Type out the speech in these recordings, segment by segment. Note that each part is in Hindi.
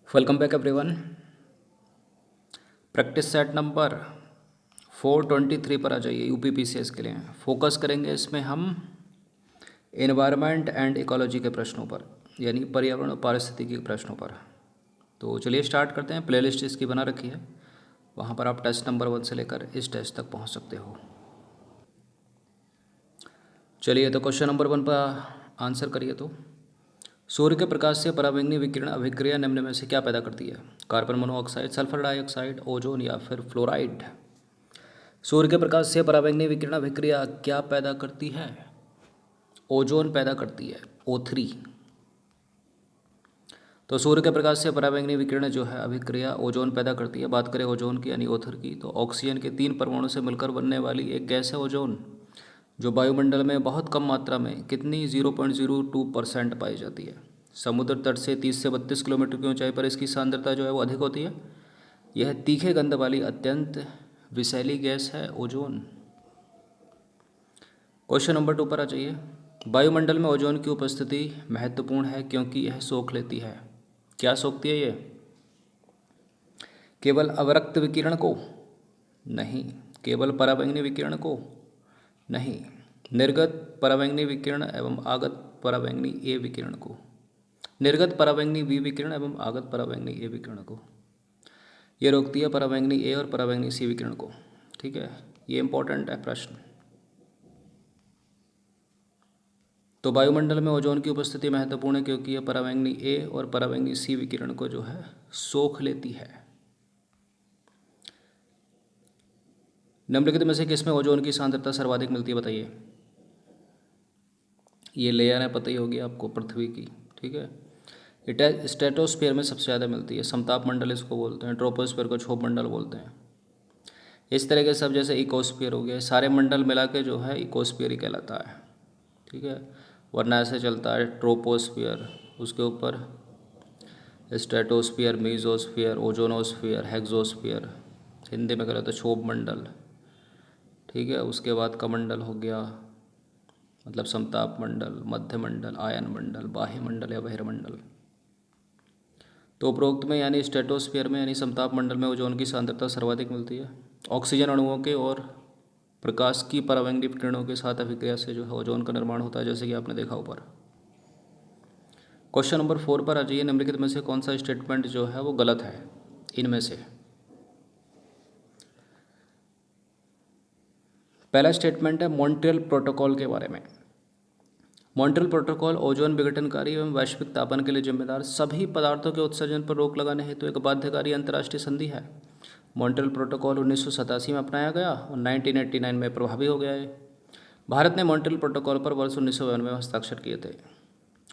Welcome back everyone. Practice set number 423 पर आ जाइए। यूपीपीसीएस के लिए फोकस करेंगे इसमें हम एनवायरनमेंट एंड इकोलॉजी के प्रश्नों पर, यानी पर्यावरण और पारिस्थितिकी के प्रश्नों पर। तो चलिए स्टार्ट करते हैं। प्लेलिस्ट इसकी बना रखी है, वहाँ पर आप टेस्ट नंबर 1 से लेकर इस टेस्ट तक पहुँच सकते हो। चलिए तो क्वेश्चन नंबर 1 पर आंसर करिए। तो सूर्य के प्रकाश से पराबैंगनी विकिरण अभिक्रिया निम्न में से क्या पैदा करती है? Carbon monoxide, sulphur dioxide, ozone या फिर फ्लोराइड। सूर्य के प्रकाश से पराबैंगनी विकिरण अभिक्रिया क्या पैदा करती है? ओजोन पैदा करती है, O3। तो सूर्य के प्रकाश से पराबैंगनी विकिरण जो है अभिक्रिया ओजोन पैदा करती है। बात करें ओजोन की यानी O3 की, तो ऑक्सीजन के 3 परमाणु से मिलकर बनने वाली एक गैस है ओजोन, जो वायुमंडल में बहुत कम मात्रा में कितनी 0.02% पाई जाती है। समुद्र तट से 30 से 32 किलोमीटर की ऊंचाई पर इसकी सांद्रता जो है वो अधिक होती है। यह तीखे गंध वाली अत्यंत विषैली गैस है ओजोन। क्वेश्चन नंबर 2 पर आ जाइए। वायुमंडल में ओजोन की उपस्थिति महत्वपूर्ण है क्योंकि यह सोख लेती है। क्या सोखती है ये? केवल अवरक्त विकिरण को? नहीं। केवल पराबैंगनी विकिरण को? नहीं। निर्गत पराबैंगनी विकिरण एवं आगत पराबैंगनी ए विकिरण को। निर्गत पराबैंगनी बी विकिरण एवं आगत पराबैंगनी ए विकिरण को यह रोकती है पराबैंगनी ए और पराबैंगनी सी विकिरण को। ठीक है, ये इंपॉर्टेंट है प्रश्न। तो वायुमंडल में ओजोन की उपस्थिति महत्वपूर्ण है क्योंकि यह पराबैंगनी ए और पराबैंगनी सी विकिरण को जो है सोख लेती है। निम्नलिखित में से किसमें ओजोन की सांद्रता सर्वाधिक मिलती है? बताइए। ये लेयर है, पता ही होगी आपको, पृथ्वी की। ठीक है, स्ट्रेटोस्फीयर में सबसे ज़्यादा मिलती है। समताप मंडल इसको बोलते हैं, ट्रोपोस्फीयर को क्षोभ मंडल बोलते हैं। इस तरह के सब, जैसे इकोस्फीयर हो गया, सारे मंडल मिला के जो है इकोस्फीयर ही कहलाता है। ठीक है, वरना ऐसे चलता है ट्रोपोस्फीयर, उसके ऊपर स्ट्रेटोस्फीयर, मीजोस्फीयर, ओजोनोस्फीयर, हेक्सोस्फीयर, हिंदी में करें तो क्षोभ मंडल। ठीक है, उसके बाद कमंडल हो गया, मतलब समताप मंडल, मध्य मंडल, आयन मंडल, बाह्य मंडल या बहिर्मंडल। तो उपरोक्त में यानी स्ट्रेटोस्फीयर में यानी समताप मंडल में ओजोन की सांद्रता सर्वाधिक मिलती है। ऑक्सीजन अणुओं के और प्रकाश की पराबैंगनी किरणों के साथ अभिक्रिया से जो है ओजोन का निर्माण होता है, जैसे कि आपने देखा ऊपर। क्वेश्चन नंबर 4 पर आ जाइए। निम्नलिखित में से कौन सा स्टेटमेंट जो है वो गलत है इनमें से? पहला स्टेटमेंट है मॉन्ट्रियल प्रोटोकॉल के बारे में। मॉन्ट्रियल प्रोटोकॉल ओजोन विघटनकारी एवं वैश्विक तापन के लिए जिम्मेदार सभी पदार्थों के उत्सर्जन पर रोक लगाने हेतु एक बाध्यकारी अंतर्राष्ट्रीय संधि है। मॉन्ट्रियल प्रोटोकॉल 1987 में अपनाया गया और 1989 में प्रभावी हो गया है। भारत ने मॉन्ट्रियल प्रोटोकॉल पर वर्ष 1992 में हस्ताक्षर किए थे।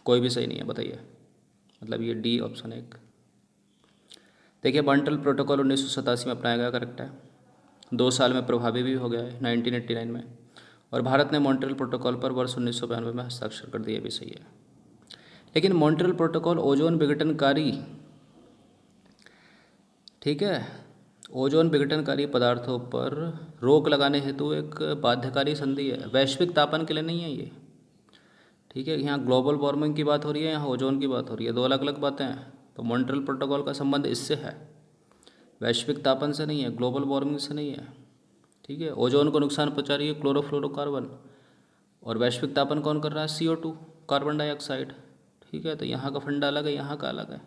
कोई भी सही नहीं है, बताइए। मतलब ये डी ऑप्शन 1। देखिए, मॉन्ट्रियल प्रोटोकॉल 1987 में अपनाया गया, करेक्ट है। 2 साल में प्रभावी भी हो गया है 1989 में। और भारत ने मॉन्ट्रियल प्रोटोकॉल पर वर्ष 1992 में हस्ताक्षर कर दिया, भी सही है। लेकिन मॉन्ट्रियल प्रोटोकॉल ओजोन विघटनकारी, ठीक है, ओजोन विघटनकारी पदार्थों पर रोक लगाने हेतु एक बाध्यकारी संधि है, वैश्विक तापन के लिए नहीं है ये। ठीक है, यहाँ ग्लोबल वार्मिंग की बात हो रही है, यहाँ ओजोन की बात हो रही है, दो अलग अलग बातें हैं। तो मॉन्ट्रियल प्रोटोकॉल का संबंध इससे है, वैश्विक तापन से नहीं है, ग्लोबल वार्मिंग से नहीं है। ठीक है, ओजोन को नुकसान पहुंचा रही है क्लोरोफ्लोरोकार्बन, और वैश्विक तापन कौन कर रहा है? CO2, carbon dioxide. ठीक है, तो यहाँ का फंडा अलग है, यहाँ का अलग है।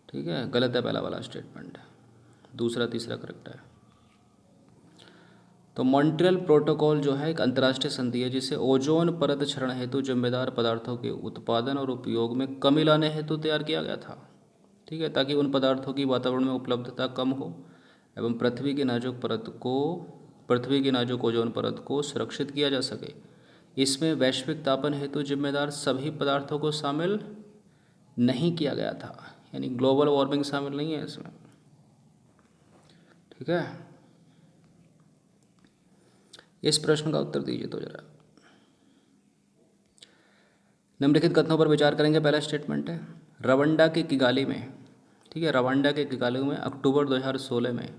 ठीक है, गलत है पहला वाला स्टेटमेंट, दूसरा तीसरा करेक्ट है। तो मॉन्ट्रियल प्रोटोकॉल जो है एक अंतर्राष्ट्रीय संधि है जिसे ओजोन परत क्षरण हेतु जिम्मेदार पदार्थों के उत्पादन और उपयोग में कमी लाने हेतु तैयार किया गया था। ठीक है, ताकि उन पदार्थों की वातावरण में उपलब्धता कम हो एवं पृथ्वी की नाजुक ओजोन परत को सुरक्षित किया जा सके। इसमें वैश्विक तापन हेतु जिम्मेदार सभी पदार्थों को शामिल नहीं किया गया था, यानी ग्लोबल वार्मिंग शामिल नहीं है इसमें। ठीक है, इस प्रश्न का उत्तर दीजिए तो जरा। निम्नलिखित कथनों पर विचार करेंगे। पहला स्टेटमेंट है रवांडा के किगाली में, ठीक है, रवांडा के किगाली में अक्टूबर 2016 में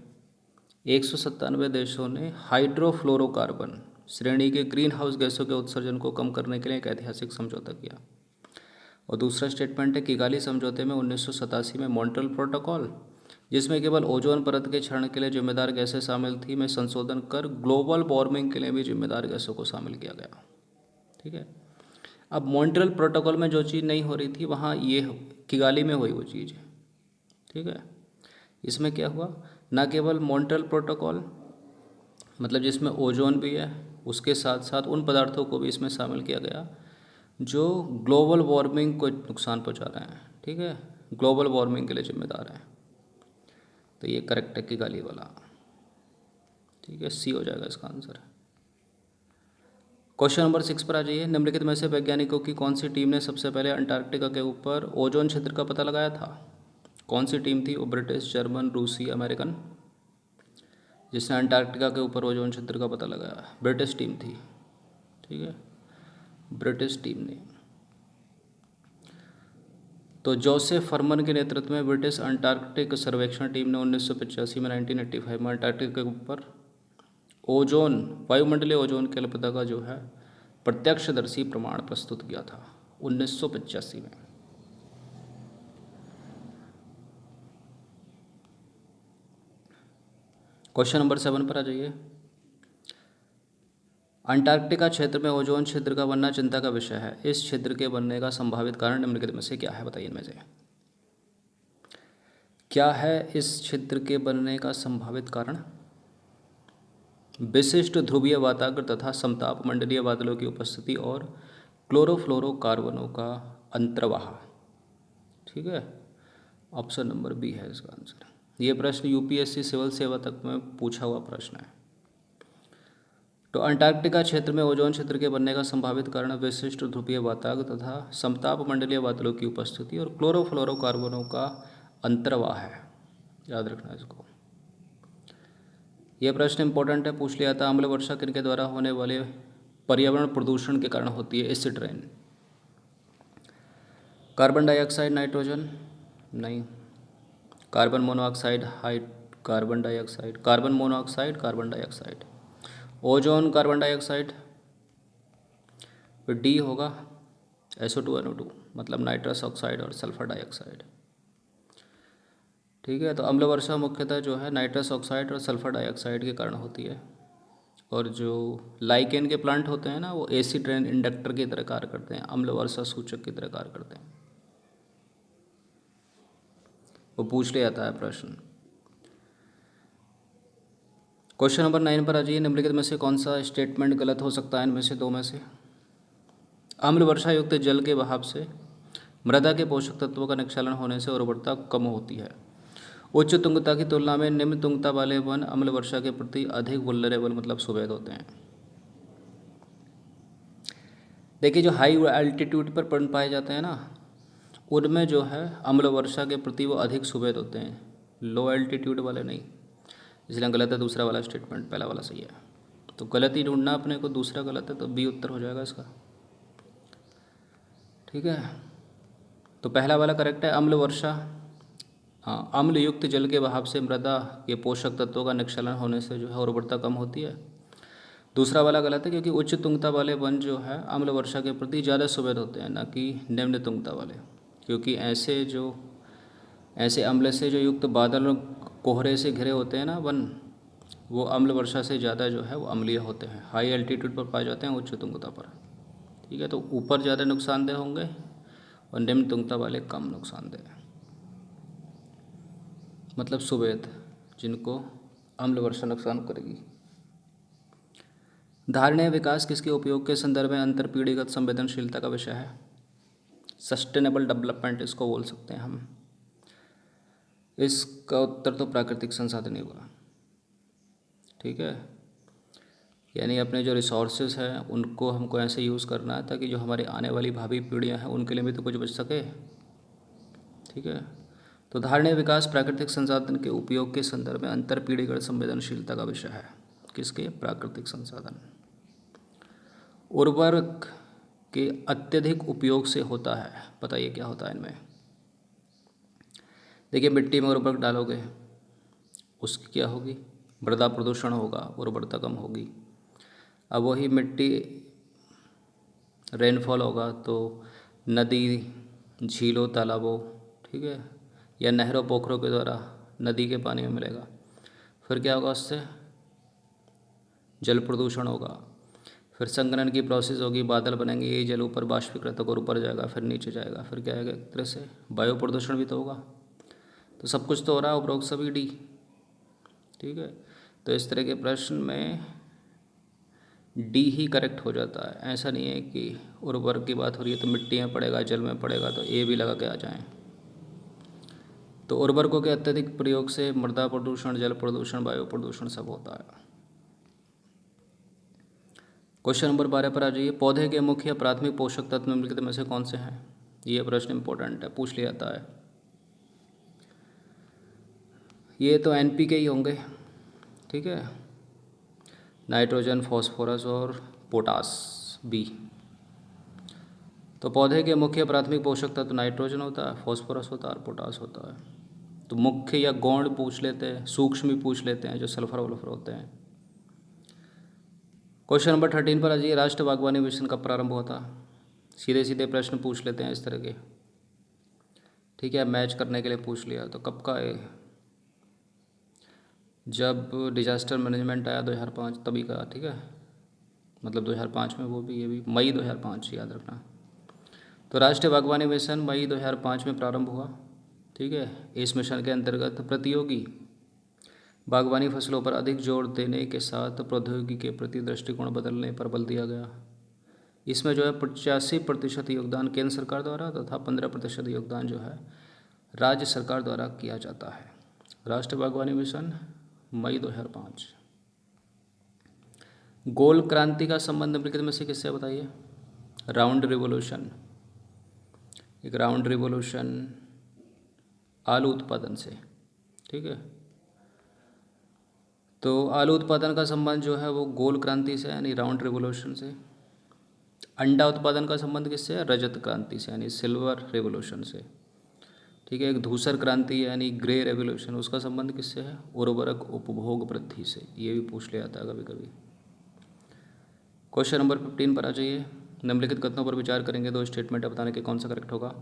197 देशों ने हाइड्रोफ्लोरोकार्बन श्रेणी के ग्रीन हाउस गैसों के उत्सर्जन को कम करने के लिए एक ऐतिहासिक समझौता किया। और दूसरा स्टेटमेंट है किगाली समझौते में 1987 में मॉन्ट्रियल प्रोटोकॉल, जिसमें केवल ओजोन परत के क्षरण के लिए जिम्मेदार गैसें शामिल थी, में संशोधन कर ग्लोबल वार्मिंग के लिए भी जिम्मेदार गैसों को शामिल किया गया। ठीक है। अब मॉन्ट्रियल प्रोटोकॉल में जो चीज़ नहीं हो रही थी वहाँ ये किगाली में हुई वो चीज़। ठीक है। इसमें क्या हुआ, ना केवल मॉन्ट्रियल प्रोटोकॉल मतलब जिसमें ओजोन भी है, उसके साथ साथ उन पदार्थों को भी इसमें शामिल किया गया जो ग्लोबल वार्मिंग को नुकसान पहुंचा रहे हैं। ठीक है, ग्लोबल वार्मिंग के लिए जिम्मेदार हैं। तो ये करेक्ट है किगाली वाला। ठीक है, सी हो जाएगा इसका आंसर। क्वेश्चन नंबर 6 पर आ जाइए। निम्नलिखित में से वैज्ञानिकों की कौन सी टीम ने सबसे पहले अंटार्कटिका के ऊपर ओजोन क्षेत्र का पता लगाया था? कौन सी टीम थी वो? ब्रिटिश, जर्मन, रूसी, अमेरिकन, जिसने अंटार्कटिका के ऊपर ओजोन क्षेत्र का पता लगाया? ब्रिटिश टीम थी। ठीक है, ब्रिटिश टीम ने। तो जोसेफ फरमन के नेतृत्व में ब्रिटिश अंटार्कटिक सर्वेक्षण टीम ने 1985 में 1985 में अंटार्कटिका के ऊपर ओजोन, वायुमंडलीय ओजोन की अल्पता का जो है प्रत्यक्षदर्शी प्रमाण प्रस्तुत किया था 1985 में। क्वेश्चन नंबर 7 पर आ जाइए। अंटार्कटिका क्षेत्र में ओजोन क्षेत्र का बनना चिंता का विषय है। इस क्षेत्र के बनने का संभावित कारण निम्नलिखित में से क्या है? बताइए इनमें से क्या है इस क्षेत्र के बनने का संभावित कारण? विशिष्ट ध्रुवीय वाताग्र तथा समताप मंडलीय बादलों की उपस्थिति और क्लोरोफ्लोरोकार्बनों का अंतर्वाह। ठीक है, ऑप्शन नंबर बी है इसका आंसर। ये प्रश्न यूपीएससी सिविल सेवा तक में पूछा हुआ प्रश्न है। तो अंटार्कटिका क्षेत्र में ओजोन क्षेत्र के बनने का संभावित कारण विशिष्ट ध्रुवीय वाताग्र तथा समताप मंडलीय बादलों की उपस्थिति और क्लोरोफ्लोरोकार्बनों का अंतर्वाह है। याद रखना इसको। यह प्रश्न इंपॉर्टेंट है, पूछ लिया था। अम्ल वर्षा किनके द्वारा होने वाले पर्यावरण प्रदूषण के कारण होती है? Acid rain. Carbon dioxide, nitrogen नहीं, carbon monoxide, carbon dioxide, carbon monoxide, carbon dioxide, ozone, carbon dioxide, फिर डी होगा SO2 मतलब नाइट्रस ऑक्साइड और सल्फर डाइऑक्साइड। ठीक है, तो अम्ल वर्षा मुख्यतः जो है नाइट्रस ऑक्साइड और सल्फर डाइऑक्साइड के कारण होती है। और जो लाइकेन के प्लांट होते हैं ना, वो एसिड रेन इंडक्टर की तरह कार्य करते हैं, अम्ल वर्षा सूचक की तरह कार्य करते हैं। वो पूछ लिया जाता है प्रश्न। क्वेश्चन नंबर 9 पर आ जाइए। निम्नलिखित में से कौन सा स्टेटमेंट गलत हो सकता है इनमें से दो में से? अम्ल वर्षा युक्त जल के बहाव से मृदा के पोषक तत्वों का निक्षालन होने से उर्वरता कम होती है। उच्च तुंगता की तुलना में निम्न तुंगता वाले वन अम्ल वर्षा के प्रति अधिक वल्नरेबल मतलब सुवेद होते हैं। देखिए, जो हाई एल्टीट्यूड पर वन पाए जाते हैं ना, उनमें जो है अम्ल वर्षा के प्रति वो अधिक सुवेद होते हैं, लो एल्टीट्यूड वाले नहीं। इसलिए गलत है दूसरा वाला स्टेटमेंट, पहला वाला सही है। तो गलत ही ढूंढना अपने को, दूसरा गलत है तो बी उत्तर हो जाएगा इसका। ठीक है, तो पहला वाला करेक्ट है, अम्ल वर्षा। हाँ, अम्ल युक्त जल के बहाव से मृदा के पोषक तत्वों का निक्षलन होने से जो है उर्वरता कम होती है। दूसरा वाला गलत है, क्योंकि उच्च तुंगता वाले वन जो है अम्ल वर्षा के प्रति ज़्यादा सुवेद होते हैं, ना कि निम्न तुंगता वाले। क्योंकि ऐसे अम्ल से जो युक्त बादल और कोहरे से घिरे होते हैं ना वन, वो अम्ल वर्षा से ज़्यादा जो है वो अम्लीय होते हैं, हाई एल्टीट्यूड पर पाए जाते हैं, उच्च तुंगता पर। ठीक है, तो ऊपर ज़्यादा नुकसानदेह होंगे और निम्न तुंगता वाले कम नुकसानदेह, मतलब सुवेद, जिनको अम्ल वर्षा नुकसान करेगी। धारणीय विकास किसके उपयोग के संदर्भ में अंतरपीढ़ीगत संवेदनशीलता का विषय है? सस्टेनेबल डेवलपमेंट इसको बोल सकते हैं हम। इसका उत्तर तो प्राकृतिक संसाधन ही होगा। ठीक है, यानी अपने जो रिसोर्सेज हैं उनको हमको ऐसे यूज़ करना है ताकि जो हमारी आने वाली भावी पीढ़ियां हैं उनके लिए भी तो कुछ बच सके। ठीक है, तो धारणीय विकास प्राकृतिक संसाधन के उपयोग के संदर्भ में अंतरपीढ़ीगत संवेदनशीलता का विषय है। किसके? प्राकृतिक संसाधन। उर्वरक के अत्यधिक उपयोग से होता है, बताइए क्या होता है इनमें? देखिए, मिट्टी में उर्वरक डालोगे उसकी क्या होगी? मृदा प्रदूषण होगा, उर्वरता कम होगी। अब वही मिट्टी, रेनफॉल होगा तो नदी झीलों तालाबों, ठीक है, या नहरों पोखरों के द्वारा नदी के पानी में मिलेगा। फिर क्या होगा, उससे जल प्रदूषण होगा। फिर संघनन की प्रोसेस होगी, बादल बनेंगे, ये जल ऊपर बाष्पीकृत होकर ऊपर जाएगा, फिर नीचे जाएगा, फिर क्या आएगा, एक तरह से वायु प्रदूषण भी तो होगा। तो सब कुछ तो हो रहा है, उपरोक्त सभी डी, ठीक है। तो इस तरह के प्रश्न में डी ही करेक्ट हो जाता है। ऐसा नहीं है कि उर्वरक की बात हो रही है तो मिट्टी में पड़ेगा, जल में पड़ेगा तो ए भी लगा के आ जाएं। तो उर्वरकों के अत्यधिक प्रयोग से मृदा प्रदूषण, जल प्रदूषण, वायु प्रदूषण सब होता है। क्वेश्चन नंबर 12 पर आ जाइए। पौधे के मुख्य प्राथमिक पोषक तत्व निम्नलिखित में से कौन से हैं? ये प्रश्न इंपॉर्टेंट है, पूछ लिया जाता है। ये तो एनपीके ही होंगे, ठीक है, नाइट्रोजन, फॉस्फोरस और पोटास बी। तो पौधे के मुख्य प्राथमिक पोषक तत्व नाइट्रोजन होता है, फॉस्फोरस होता है और पोटास होता है। तो मुख्य या गौण पूछ लेते हैं, सूक्ष्म भी पूछ लेते हैं, जो सल्फर वल्फर होते हैं। क्वेश्चन नंबर 13 पर आ जाइए। राष्ट्रीय बागवानी मिशन कब प्रारंभ हुआ था? सीधे सीधे प्रश्न पूछ लेते हैं इस तरह के, ठीक है, मैच करने के लिए पूछ लिया। तो कब का है? जब डिजास्टर मैनेजमेंट आया 2005 तभी का, ठीक है, मतलब 2005 में, वो भी ये भी मई 2005, याद रखना। तो राष्ट्रीय बागवानी मिशन मई 2005 में प्रारंभ हुआ, ठीक है। इस मिशन के अंतर्गत प्रतियोगी बागवानी फसलों पर अधिक जोर देने के साथ प्रौद्योगिकी के प्रति दृष्टिकोण बदलने पर बल दिया गया। इसमें जो है 85% योगदान केंद्र सरकार द्वारा तथा 15% योगदान जो है राज्य सरकार द्वारा किया जाता है। राष्ट्रीय बागवानी मिशन मई 2005। गोल क्रांति का संबंध निम्नलिखित में से किससे, बताइए? राउंड रिवोल्यूशन, एक राउंड रिवोल्यूशन आलू उत्पादन से, ठीक है। तो आलू उत्पादन का संबंध जो है वो गोल क्रांति से यानी राउंड रिवोल्यूशन से। अंडा उत्पादन का संबंध किससे है? रजत क्रांति से यानी सिल्वर रिवोल्यूशन से, ठीक है। एक धूसर क्रांति यानी ग्रे रेवोल्यूशन, उसका संबंध किससे है? उर्वरक उपभोग वृद्धि से। ये भी पूछ लिया जाता है कभी कभी। क्वेश्चन नंबर 15 पर आ जाइए। निम्नलिखित कथनों पर विचार करेंगे, दो स्टेटमेंट है, बताने के कौन सा करेक्ट होगा।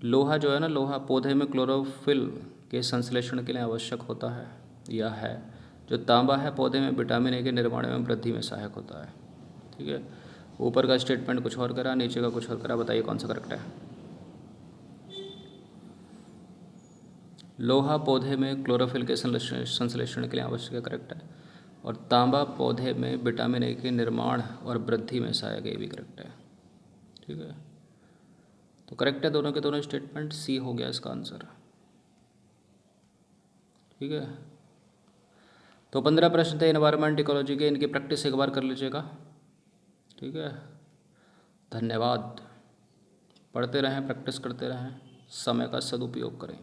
लोहा जो है ना, लोहा पौधे में क्लोरोफिल के संश्लेषण के लिए आवश्यक होता है या है। जो तांबा है पौधे में विटामिन ए के निर्माण एवं वृद्धि में सहायक होता है, ठीक है। ऊपर का स्टेटमेंट कुछ और करा, नीचे का कुछ और करा, बताइए कौन सा करेक्ट है। लोहा पौधे में क्लोरोफिल के संश्लेषण के लिए आवश्यक है, करेक्ट है। और तांबा पौधे में विटामिन ए के निर्माण और वृद्धि में सहायक है, ये भी करेक्ट है, ठीक है। तो करेक्ट है दोनों के दोनों स्टेटमेंट, सी हो गया इसका आंसर, ठीक है। तो 15 प्रश्न थे एनवायरमेंट इकोलॉजी के, इनकी प्रैक्टिस एक बार कर लीजिएगा, ठीक है। धन्यवाद। पढ़ते रहें, प्रैक्टिस करते रहें, समय का सदुपयोग करें।